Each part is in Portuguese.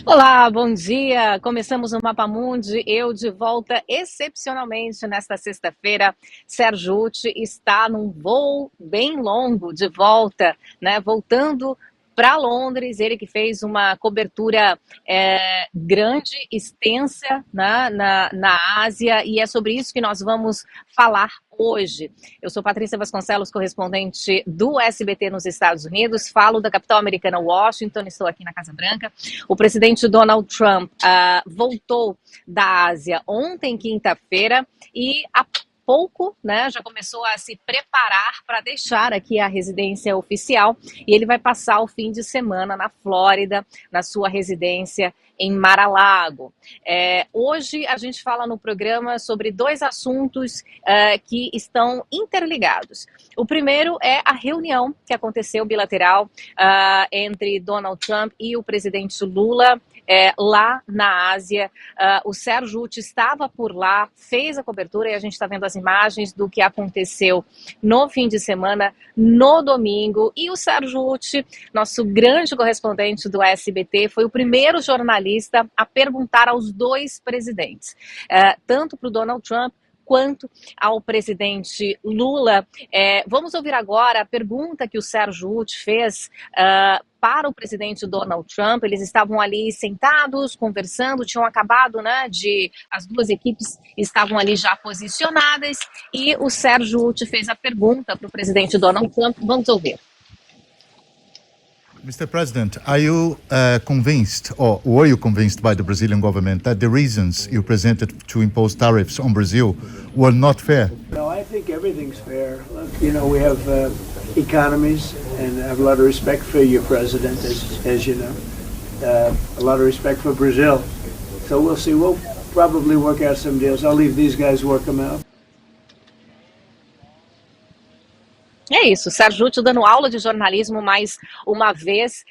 Olá, bom dia! Começamos o Mapa Mundi, eu de volta excepcionalmente nesta sexta-feira. Sérgio Ucci está num voo bem longo de volta, né? Voltando para Londres, ele que fez uma cobertura grande, extensa, né, na Ásia, e é sobre isso que nós vamos falar hoje. Eu sou Patrícia Vasconcelos, correspondente do SBT nos Estados Unidos, falo da capital americana Washington, estou aqui na Casa Branca. O presidente Donald Trump voltou da Ásia ontem, quinta-feira, e há pouco, né, já começou a se preparar para deixar aqui a residência oficial, e ele vai passar o fim de semana na Flórida, na sua residência em Mar-a-Lago. Hoje a gente fala no programa sobre dois assuntos que estão interligados. O primeiro é a reunião que aconteceu bilateral entre Donald Trump e o presidente Lula lá na Ásia. O Sérgio Ucci estava por lá, fez a cobertura e a gente está vendo as imagens do que aconteceu no fim de semana, no domingo. E o Sérgio Ucci, nosso grande correspondente do SBT, foi o primeiro jornalista a perguntar aos dois presidentes, tanto para o Donald Trump quanto ao presidente Lula. Vamos ouvir agora a pergunta que o Sérgio Ucci fez para o presidente Donald Trump. Eles estavam ali sentados, conversando, tinham acabado, né, as duas equipes estavam ali já posicionadas, e o Sérgio Ucci fez a pergunta para o presidente Donald Trump. Vamos ouvir. Mr. President, are you convinced, or were you convinced by the Brazilian government that the reasons you presented to impose tariffs on Brazil were not fair? No, I think everything's fair. Look, we have economies, and I have a lot of respect for your president, as you know. A lot of respect for Brazil. So we'll see. We'll probably work out some deals. I'll leave these guys work them out. É isso, Sérgio Ucci dando aula de jornalismo mais uma vez,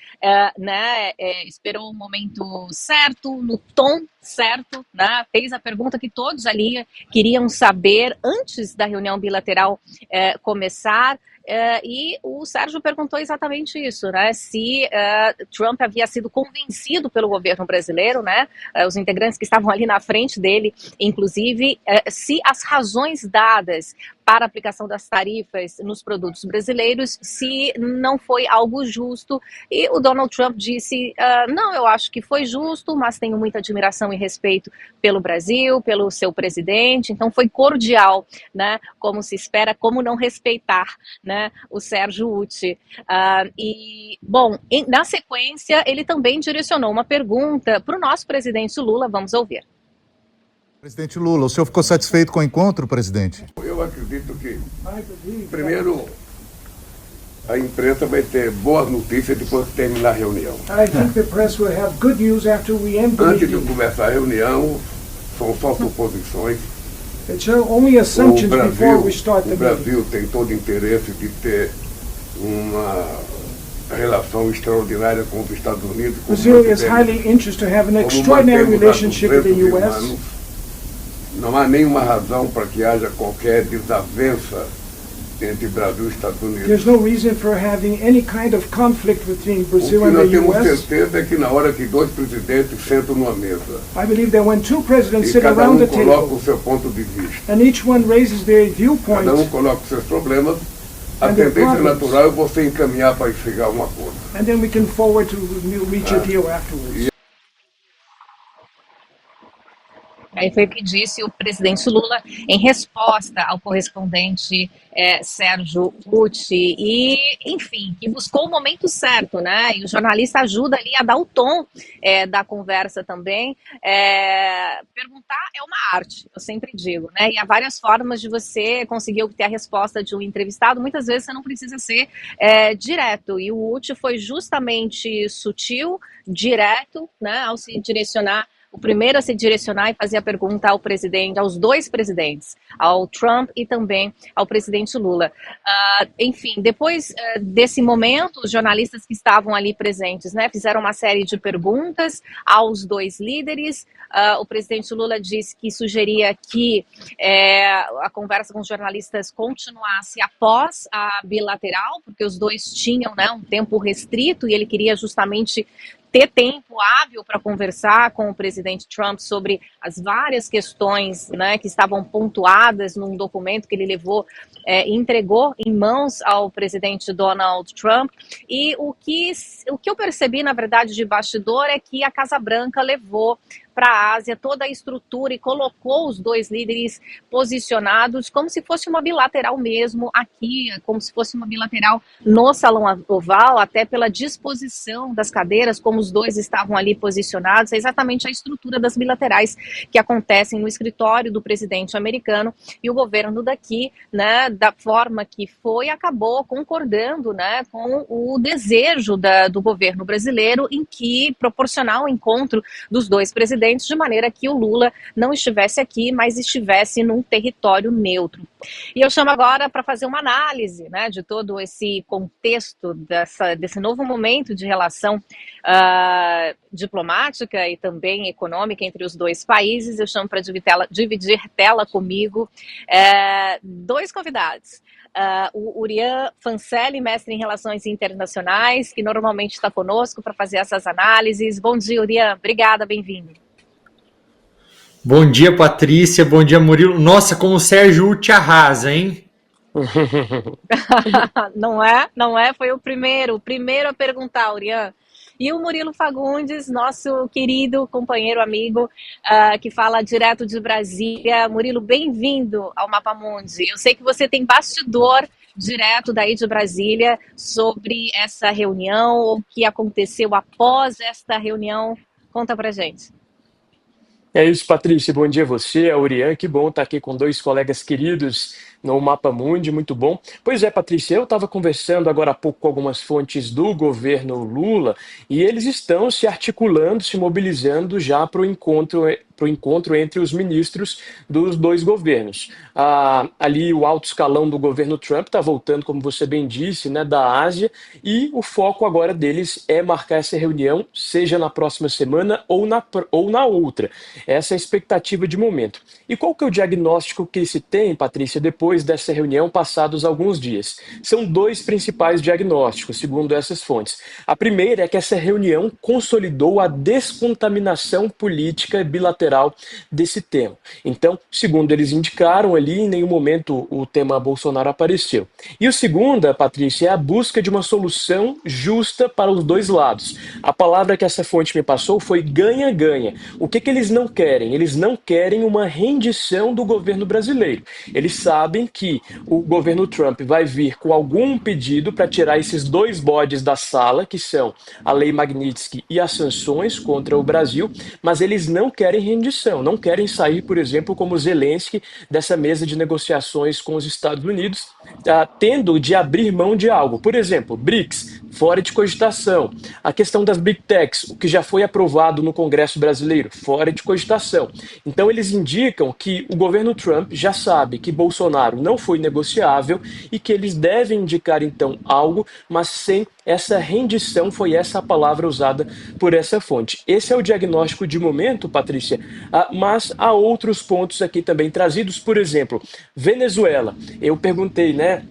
esperou o momento certo, no tom certo, né? Fez a pergunta que todos ali queriam saber antes da reunião bilateral começar. E o Sérgio perguntou exatamente isso, né? Se Trump havia sido convencido pelo governo brasileiro, né? Os integrantes que estavam ali na frente dele, inclusive, se as razões dadas para a aplicação das tarifas nos produtos brasileiros, se não foi algo justo. E o Donald Trump disse, não, eu acho que foi justo, mas tenho muita admiração e respeito pelo Brasil, pelo seu presidente. Então foi cordial, né? Como se espera, como não respeitar, né, o Sérgio Ucci. Na sequência, ele também direcionou uma pergunta para o nosso presidente Lula. Vamos ouvir. Presidente Lula, o senhor ficou satisfeito com o encontro, presidente? Eu acredito que, primeiro, a imprensa vai ter boas notícias depois que terminar a reunião. I think the press will have good news after we end the Antes de meeting. começar a reunião, são só suposições. It's only assumptions before we start the O meeting. Brasil tem todo interesse de ter uma relação extraordinária com os Estados Unidos. Brazil is highly interested to have an extraordinary relationship with the U.S. Não há nenhuma razão para que haja qualquer desavença entre Brasil e Estados Unidos. There's no reason for having any kind of conflict between O que Brazil and nós the temos U.S. certeza é que na hora que dois presidentes sentam numa mesa I believe that when two presidents e sit cada around the coloca table o seu ponto de vista, and each one raises their viewpoint, cada coloca os seus problemas, a And their tendência problems. natural é você encaminhar para chegar a um acordo. and then we can forward to reach a deal afterwards. Aí foi o que disse o presidente Lula em resposta ao correspondente Sérgio Ucci. E, enfim, que buscou o momento certo, né? E o jornalista ajuda ali a dar o tom da conversa também. Perguntar é uma arte, eu sempre digo, né? E há várias formas de você conseguir obter a resposta de um entrevistado. Muitas vezes você não precisa ser direto. E o Ucci foi justamente sutil, direto, né? Ao se direcionar. O primeiro a se direcionar e fazer a pergunta ao presidente, aos dois presidentes, ao Trump e também ao presidente Lula. Enfim, depois desse momento, os jornalistas que estavam ali presentes, né, fizeram uma série de perguntas aos dois líderes. O presidente Lula disse que sugeria que a conversa com os jornalistas continuasse após a bilateral, porque os dois tinham, né, um tempo restrito e ele queria justamente ter tempo hábil para conversar com o presidente Trump sobre as várias questões, né, que estavam pontuadas num documento que ele levou e entregou em mãos ao presidente Donald Trump. E o que eu percebi, na verdade, de bastidor é que a Casa Branca levou para a Ásia toda a estrutura e colocou os dois líderes posicionados como se fosse uma bilateral mesmo aqui, como se fosse uma bilateral no Salão Oval, até pela disposição das cadeiras, como os dois estavam ali posicionados, é exatamente a estrutura das bilaterais que acontecem no escritório do presidente americano, e o governo daqui, né, da forma que foi, acabou concordando, né, com o desejo do governo brasileiro em que proporcionar o encontro dos dois presidentes, de maneira que o Lula não estivesse aqui, mas estivesse num território neutro. E eu chamo agora para fazer uma análise, né, de todo esse contexto desse novo momento de relação diplomática e também econômica entre os dois países. Eu chamo para dividir tela comigo dois convidados. O Urian Fancelli, mestre em Relações Internacionais, que normalmente está conosco para fazer essas análises. Bom dia, Urian. Obrigada, bem-vindo. Bom dia, Patrícia. Bom dia, Murilo. Nossa, como o Sérgio Uti arrasa, hein? Não é? Foi o primeiro a perguntar, Urian. E o Murilo Fagundes, nosso querido companheiro, amigo, que fala direto de Brasília. Murilo, bem-vindo ao Mapa Mundi. Eu sei que você tem bastidor direto daí de Brasília sobre essa reunião, o que aconteceu após esta reunião. Conta pra gente. É isso, Patrícia. Bom dia a você, a Urian. Que bom estar aqui com dois colegas queridos no Mapa Mundi, muito bom. Pois é, Patrícia, eu estava conversando agora há pouco com algumas fontes do governo Lula e eles estão se articulando, se mobilizando já para o encontro entre os ministros dos dois governos. Ali o alto escalão do governo Trump está voltando, como você bem disse, né, da Ásia, e o foco agora deles é marcar essa reunião, seja na próxima semana ou na outra. Essa é a expectativa de momento. E qual que é o diagnóstico que se tem, Patrícia, depois dessa reunião, passados alguns dias? São dois principais diagnósticos, segundo essas fontes. A primeira é que essa reunião consolidou a descontaminação política bilateral desse tema. Então, segundo eles indicaram ali, em nenhum momento o tema Bolsonaro apareceu. E o segundo, Patrícia, é a busca de uma solução justa para os dois lados. A palavra que essa fonte me passou foi ganha-ganha. O que eles não querem? Eles não querem uma rendição do governo brasileiro. Eles sabem que o governo Trump vai vir com algum pedido para tirar esses dois bodes da sala, que são a Lei Magnitsky e as sanções contra o Brasil, mas eles não querem rendição, não querem sair, por exemplo, como Zelensky, dessa mesa de negociações com os Estados Unidos, tendo de abrir mão de algo. Por exemplo, BRICS, fora de cogitação. A questão das Big Techs, o que já foi aprovado no Congresso brasileiro, fora de cogitação. Então eles indicam que o governo Trump já sabe que Bolsonaro não foi negociável e que eles devem indicar então algo, mas sem essa rendição, foi essa a palavra usada por essa fonte. Esse é o diagnóstico de momento, Patrícia, mas há outros pontos aqui também trazidos, por exemplo, Venezuela. Eu perguntei, né,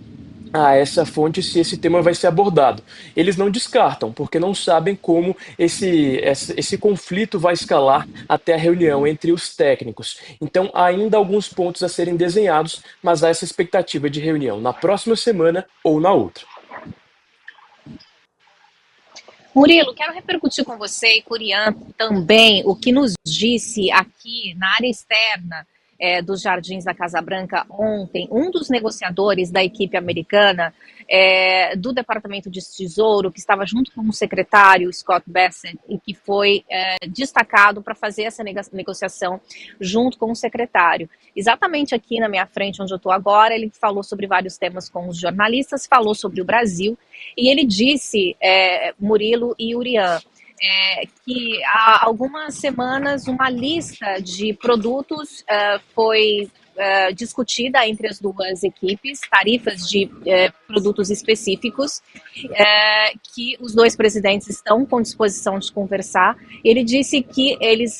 a essa fonte se esse tema vai ser abordado. Eles não descartam, porque não sabem como esse conflito vai escalar até a reunião entre os técnicos. Então, há ainda alguns pontos a serem desenhados, mas há essa expectativa de reunião na próxima semana ou na outra. Murilo, quero repercutir com você e com o Urian também o que nos disse aqui na área externa dos Jardins da Casa Branca ontem, um dos negociadores da equipe americana do Departamento de Tesouro, que estava junto com o secretário Scott Bessent e que foi destacado para fazer essa negociação junto com o secretário. Exatamente aqui na minha frente, onde eu estou agora, ele falou sobre vários temas com os jornalistas, falou sobre o Brasil, e ele disse, Murilo e Urian, que há algumas semanas uma lista de produtos foi discutida entre as duas equipes, tarifas de produtos específicos, que os dois presidentes estão com disposição de conversar. Ele disse que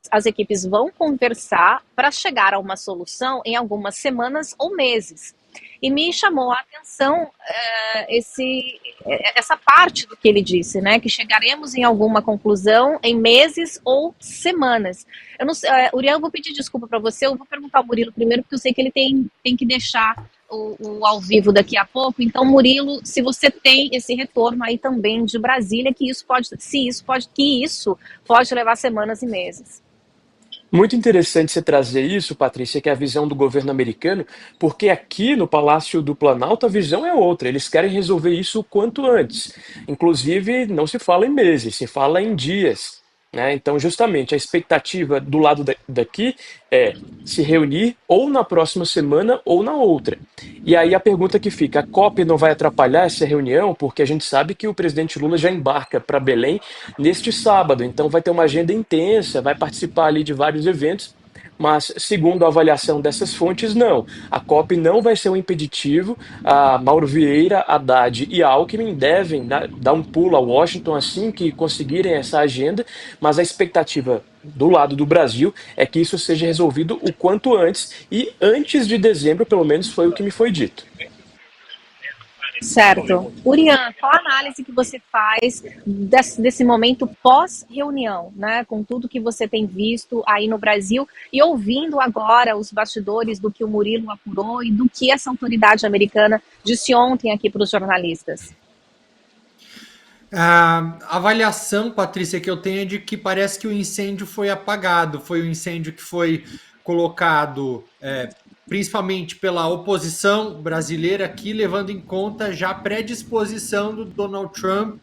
as equipes vão conversar para chegar a uma solução em algumas semanas ou meses. E me chamou a atenção essa parte do que ele disse, né? Que chegaremos em alguma conclusão em meses ou semanas. Eu não sei, Uriel, eu vou pedir desculpa para você, eu vou perguntar ao Murilo primeiro, porque eu sei que ele tem que deixar o ao vivo daqui a pouco. Então, Murilo, se você tem esse retorno aí também de Brasília, que isso pode levar semanas e meses. Muito interessante você trazer isso, Patrícia, que é a visão do governo americano, porque aqui no Palácio do Planalto a visão é outra. Eles querem resolver isso o quanto antes. Inclusive, não se fala em meses, se fala em dias, né? Então, justamente, a expectativa do lado daqui é se reunir ou na próxima semana ou na outra. E aí a pergunta que fica, a COP não vai atrapalhar essa reunião? Porque a gente sabe que o presidente Lula já embarca para Belém neste sábado, então vai ter uma agenda intensa, vai participar ali de vários eventos, mas segundo a avaliação dessas fontes, não. A COP não vai ser um impeditivo. A Mauro Vieira, Haddad e Alckmin devem dar um pulo a Washington assim que conseguirem essa agenda, mas a expectativa do lado do Brasil é que isso seja resolvido o quanto antes, e antes de dezembro, pelo menos foi o que me foi dito. Certo. Urian, qual a análise que você faz desse momento pós-reunião, né? Com tudo que você tem visto aí no Brasil e ouvindo agora os bastidores do que o Murilo apurou e do que essa autoridade americana disse ontem aqui para os jornalistas? A avaliação, Patrícia, que eu tenho é de que parece que o incêndio foi apagado. Foi um incêndio que foi colocado principalmente pela oposição brasileira aqui, levando em conta já a predisposição do Donald Trump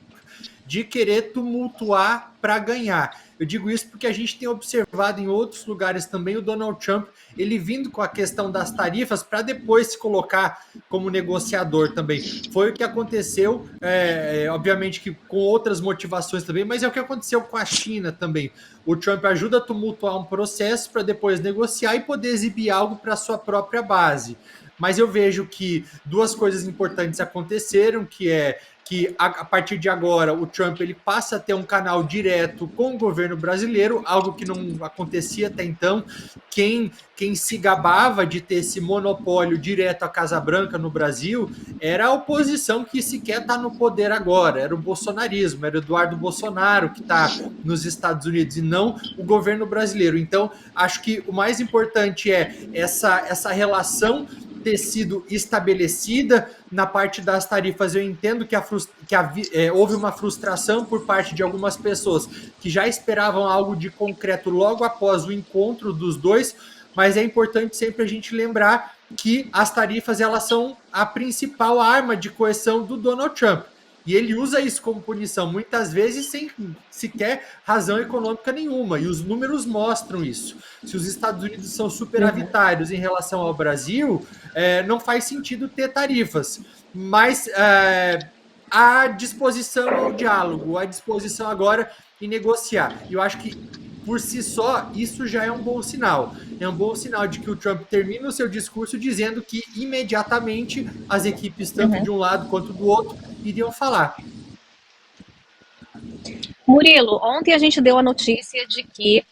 de querer tumultuar para ganhar. Eu digo isso porque a gente tem observado em outros lugares também o Donald Trump, ele vindo com a questão das tarifas para depois se colocar como negociador também. Foi o que aconteceu, obviamente que com outras motivações também, mas é o que aconteceu com a China também. O Trump ajuda a tumultuar um processo para depois negociar e poder exibir algo para a sua própria base. Mas eu vejo que duas coisas importantes aconteceram, que é que a partir de agora o Trump ele passa a ter um canal direto com o governo brasileiro, algo que não acontecia até então. Quem se gabava de ter esse monopólio direto à Casa Branca no Brasil era a oposição que sequer está no poder agora, era o bolsonarismo, era o Eduardo Bolsonaro que está nos Estados Unidos e não o governo brasileiro. Então, acho que o mais importante é essa relação ter sido estabelecida. Na parte das tarifas, eu entendo que houve uma frustração por parte de algumas pessoas que já esperavam algo de concreto logo após o encontro dos dois, mas é importante sempre a gente lembrar que as tarifas elas são a principal arma de coerção do Donald Trump. E ele usa isso como punição, muitas vezes sem sequer razão econômica nenhuma. E os números mostram isso. Se os Estados Unidos são superavitários em relação ao Brasil, não faz sentido ter tarifas. Mas a disposição ao diálogo, a disposição agora em negociar. E eu acho que, por si só, isso já é um bom sinal. É um bom sinal de que o Trump termina o seu discurso dizendo que imediatamente as equipes, tanto de um lado quanto do outro, iriam falar. Murilo, ontem a gente deu a notícia de que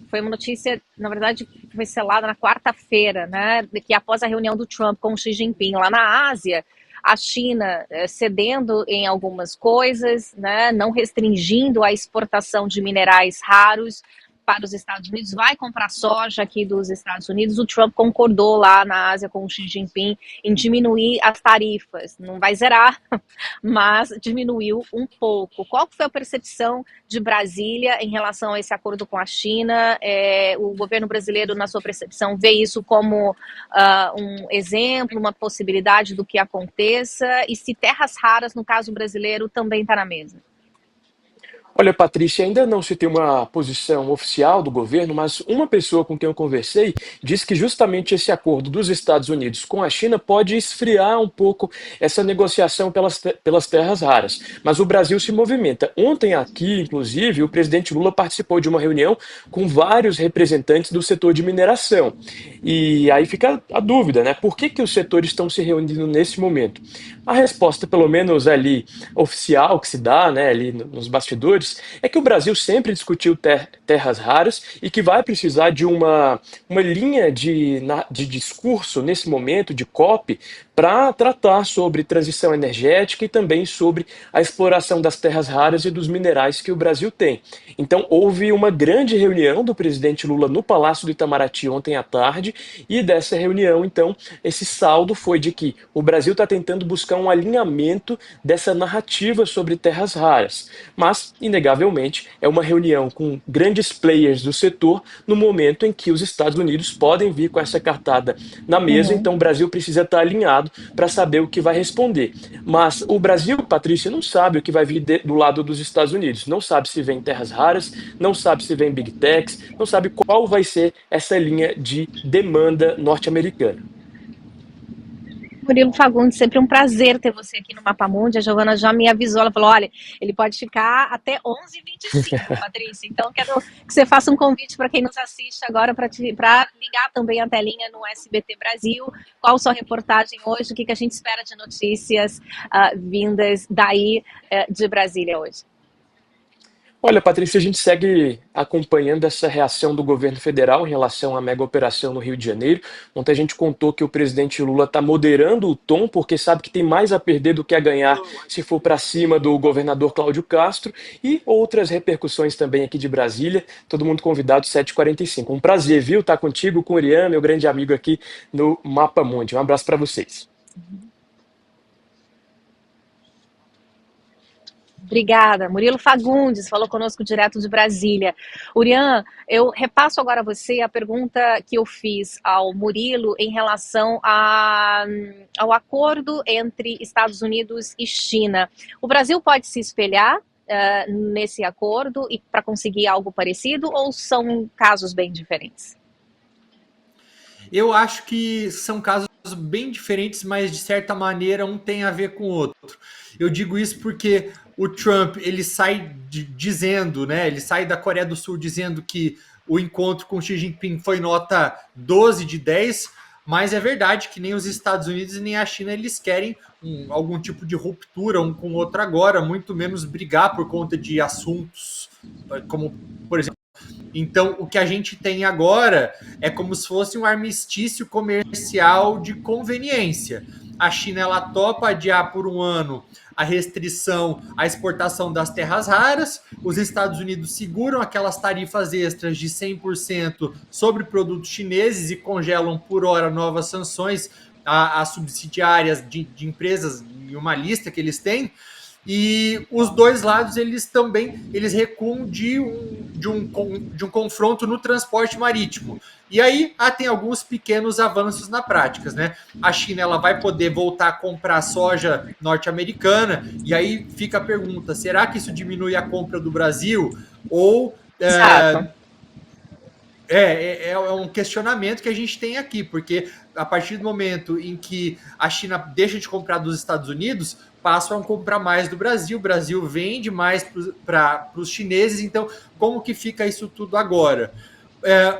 foi uma notícia, na verdade, que foi selada na quarta-feira, né? De que após a reunião do Trump com Xi Jinping lá na Ásia, a China cedendo em algumas coisas, né? Não restringindo a exportação de minerais raros para os Estados Unidos, vai comprar soja aqui dos Estados Unidos. O Trump concordou lá na Ásia com o Xi Jinping em diminuir as tarifas. Não vai zerar, mas diminuiu um pouco. Qual foi a percepção de Brasília em relação a esse acordo com a China? O governo brasileiro, na sua percepção, vê isso como um exemplo, uma possibilidade do que aconteça? E se terras raras, no caso brasileiro, também está na mesa? Olha, Patrícia, ainda não se tem uma posição oficial do governo, mas uma pessoa com quem eu conversei disse que justamente esse acordo dos Estados Unidos com a China pode esfriar um pouco essa negociação pelas terras raras. Mas o Brasil se movimenta. Ontem aqui, inclusive, o presidente Lula participou de uma reunião com vários representantes do setor de mineração. E aí fica a dúvida, né? Por que os setores estão se reunindo nesse momento? A resposta, pelo menos ali, oficial que se dá, né, ali nos bastidores, investidores é que o Brasil sempre discutiu terras raras e que vai precisar de uma linha de discurso nesse momento, de COP, para tratar sobre transição energética e também sobre a exploração das terras raras e dos minerais que o Brasil tem. Então, houve uma grande reunião do presidente Lula no Palácio do Itamaraty ontem à tarde, e dessa reunião, então, esse saldo foi de que o Brasil está tentando buscar um alinhamento dessa narrativa sobre terras raras. Mas, inegavelmente, é uma reunião com grandes players do setor no momento em que os Estados Unidos podem vir com essa cartada na mesa, então o Brasil precisa estar alinhado para saber o que vai responder. Mas o Brasil, Patrícia, não sabe o que vai vir do lado dos Estados Unidos. Não sabe se vem terras raras, não sabe se vem big techs, não sabe qual vai ser essa linha de demanda norte-americana. Murilo Fagundes, sempre um prazer ter você aqui no Mapa Mundi. A Giovana já me avisou, ela falou, olha, ele pode ficar até 11h25, Patrícia. Então, quero que você faça um convite para quem nos assiste agora, para ligar também a telinha no SBT Brasil. Qual a sua reportagem hoje? O que a gente espera de notícias vindas daí de Brasília hoje? Olha, Patrícia, a gente segue acompanhando essa reação do governo federal em relação à mega operação no Rio de Janeiro. Ontem a gente contou que o presidente Lula está moderando o tom, porque sabe que tem mais a perder do que a ganhar se for para cima do governador Cláudio Castro, e outras repercussões também aqui de Brasília. Todo mundo convidado, 7h45. Um prazer, viu, estar contigo, com o Urian, meu grande amigo aqui no Mapa Mundi. Um abraço para vocês. Obrigada. Murilo Fagundes falou conosco direto de Brasília. Urian, eu repasso agora a você a pergunta que eu fiz ao Murilo em relação ao acordo entre Estados Unidos e China. O Brasil pode se espelhar nesse acordo e para conseguir algo parecido, ou são casos bem diferentes? Eu acho que são casos bem diferentes, mas de certa maneira um tem a ver com o outro. Eu digo isso porque o Trump, ele sai dizendo, né? Ele sai da Coreia do Sul dizendo que o encontro com Xi Jinping foi nota 12 de 10, mas é verdade que nem os Estados Unidos e nem a China eles querem algum tipo de ruptura um com o outro agora, muito menos brigar por conta de assuntos como, por exemplo. Então, o que a gente tem agora é como se fosse um armistício comercial de conveniência. A China ela topa adiar por um ano a restrição à exportação das terras raras, os Estados Unidos seguram aquelas tarifas extras de 100% sobre produtos chineses e congelam por hora novas sanções a subsidiárias de empresas em uma lista que eles têm. E os dois lados eles recuam de um confronto no transporte marítimo. E aí tem alguns pequenos avanços na prática, né? A China ela vai poder voltar a comprar soja norte-americana, e aí fica a pergunta, será que isso diminui a compra do Brasil? Ou é um questionamento que a gente tem aqui, porque a partir do momento em que a China deixa de comprar dos Estados Unidos, passam a comprar mais do Brasil, o Brasil vende mais para os chineses, então como que fica isso tudo agora?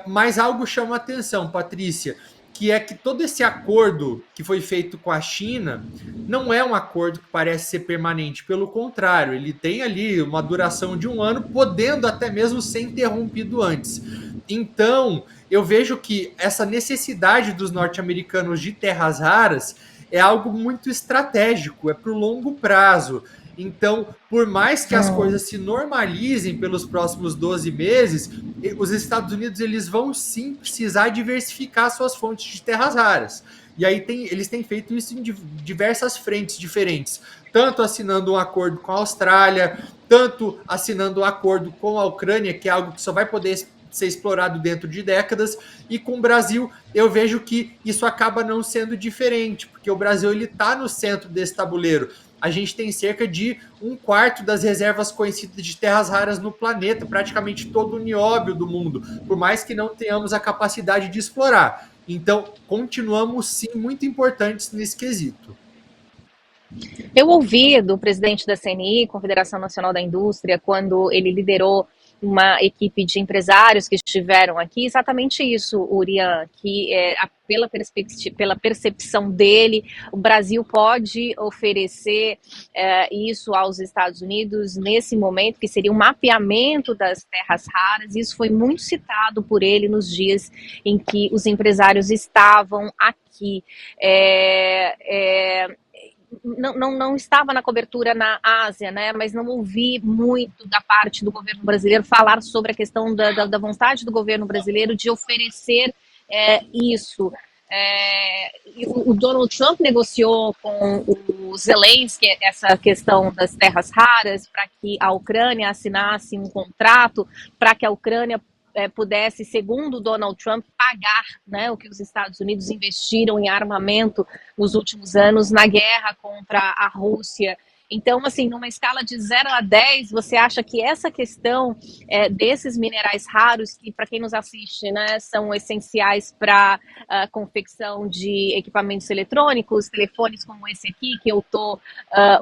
Mas algo chama a atenção, Patrícia, que é que todo esse acordo que foi feito com a China não é um acordo que parece ser permanente, pelo contrário, ele tem ali uma duração de um ano, podendo até mesmo ser interrompido antes. Então, eu vejo que essa necessidade dos norte-americanos de terras raras é algo muito estratégico, é para o longo prazo. Então, por mais que as coisas se normalizem pelos próximos 12 meses, os Estados Unidos eles vão sim precisar diversificar suas fontes de terras raras. E aí eles têm feito isso em diversas frentes diferentes, tanto assinando um acordo com a Austrália, tanto assinando um acordo com a Ucrânia, que é algo que só vai poder ser explorado dentro de décadas, e com o Brasil eu vejo que isso acaba não sendo diferente, porque o Brasil ele está no centro desse tabuleiro. A gente tem cerca de 1/4 das reservas conhecidas de terras raras no planeta, praticamente todo o nióbio do mundo, por mais que não tenhamos a capacidade de explorar. Então, continuamos sim muito importantes nesse quesito. Eu ouvi do presidente da CNI, Confederação Nacional da Indústria, quando ele liderou uma equipe de empresários que estiveram aqui, exatamente isso, Urian, que pela percepção dele, o Brasil pode oferecer isso aos Estados Unidos nesse momento, que seria um mapeamento das terras raras. Isso foi muito citado por ele nos dias em que os empresários estavam aqui. Não estava na cobertura na Ásia, né, mas não ouvi muito da parte do governo brasileiro falar sobre a questão da vontade do governo brasileiro de oferecer isso. O Donald Trump negociou com o Zelensky essa questão das terras raras para que a Ucrânia assinasse um contrato, para que a Ucrânia pudesse, segundo Donald Trump, pagar, né, o que os Estados Unidos investiram em armamento nos últimos anos na guerra contra a Rússia. Então, assim, numa escala de 0 a 10, você acha que essa questão desses minerais raros, que para quem nos assiste, né, são essenciais para a confecção de equipamentos eletrônicos, telefones como esse aqui que eu estou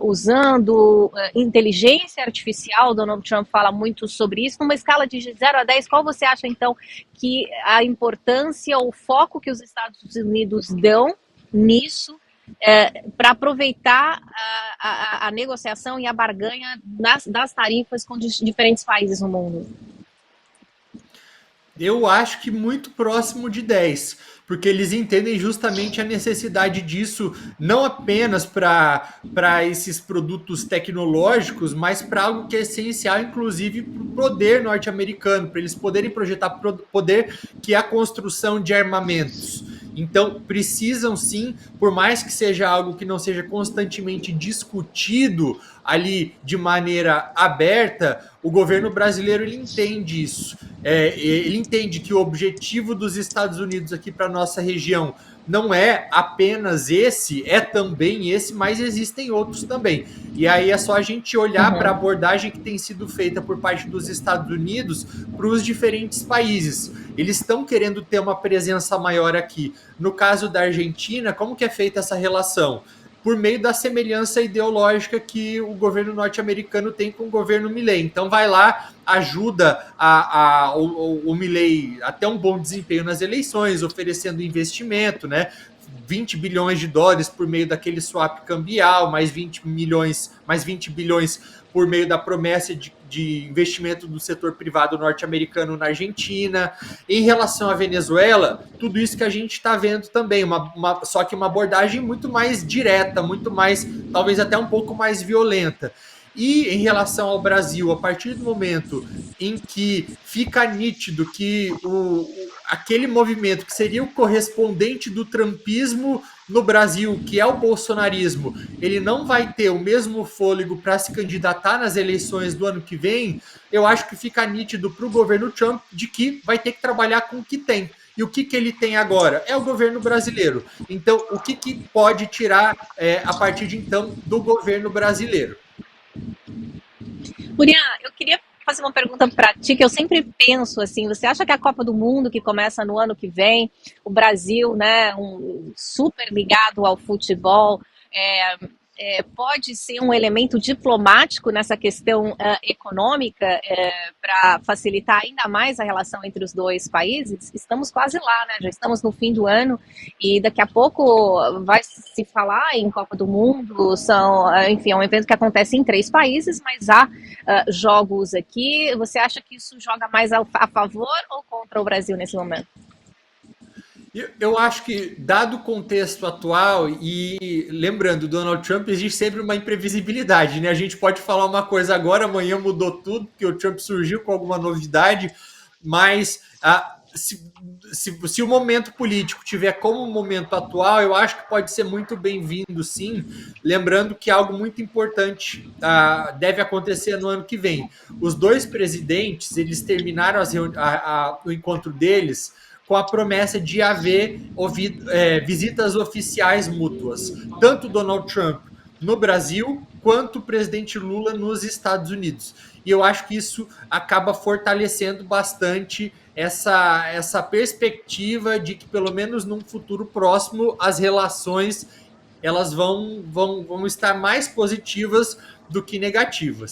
usando, inteligência artificial, Donald Trump fala muito sobre isso, numa escala de 0 a 10, qual você acha, então, que a importância, o foco que os Estados Unidos dão nisso, para aproveitar a negociação e a barganha das tarifas com diferentes países no mundo? Eu acho que muito próximo de 10, porque eles entendem justamente a necessidade disso, não apenas para esses produtos tecnológicos, mas para algo que é essencial, inclusive, para o poder norte-americano, para eles poderem projetar poder, que é a construção de armamentos. Então, precisam sim, por mais que seja algo que não seja constantemente discutido ali de maneira aberta, o governo brasileiro ele entende isso. Ele entende que o objetivo dos Estados Unidos aqui para a nossa região não é apenas esse, é também esse, mas existem outros também. E aí é só a gente olhar para a abordagem que tem sido feita por parte dos Estados Unidos para os diferentes países. Eles estão querendo ter uma presença maior aqui. No caso da Argentina, como que é feita essa relação? Por meio da semelhança ideológica que o governo norte-americano tem com o governo Milei. Então vai lá, ajuda o Milei a ter um bom desempenho nas eleições, oferecendo investimento, né? 20 bilhões de dólares por meio daquele swap cambial, mais 20 bilhões por meio da promessa de investimento do setor privado norte-americano na Argentina. Em relação à Venezuela, tudo isso que a gente está vendo também, só que uma abordagem muito mais direta, muito mais, talvez até um pouco mais violenta. E em relação ao Brasil, a partir do momento em que fica nítido que aquele movimento que seria o correspondente do trumpismo no Brasil, que é o bolsonarismo, ele não vai ter o mesmo fôlego para se candidatar nas eleições do ano que vem, eu acho que fica nítido para o governo Trump de que vai ter que trabalhar com o que tem. E o que ele tem agora? É o governo brasileiro. Então, o que pode tirar a partir de então do governo brasileiro? Urian, eu queria fazer uma pergunta para ti, que eu sempre penso assim, você acha que a Copa do Mundo, que começa no ano que vem, o Brasil, né, super ligado ao futebol, pode ser um elemento diplomático nessa questão econômica para facilitar ainda mais a relação entre os dois países? Estamos quase lá, né? Já estamos no fim do ano e daqui a pouco vai se falar em Copa do Mundo. Enfim, é um evento que acontece em 3 países, mas há jogos aqui. Você acha que isso joga mais a favor ou contra o Brasil nesse momento? Eu acho que, dado o contexto atual, e lembrando, Donald Trump, existe sempre uma imprevisibilidade, né? A gente pode falar uma coisa agora, amanhã mudou tudo, porque o Trump surgiu com alguma novidade, mas se o momento político tiver como o momento atual, eu acho que pode ser muito bem-vindo, sim, lembrando que algo muito importante deve acontecer no ano que vem. Os 2 presidentes, eles terminaram o encontro deles com a promessa de haver visitas oficiais mútuas, tanto Donald Trump no Brasil, quanto o presidente Lula nos Estados Unidos. E eu acho que isso acaba fortalecendo bastante essa perspectiva de que, pelo menos num futuro próximo, as relações elas vão estar mais positivas do que negativas.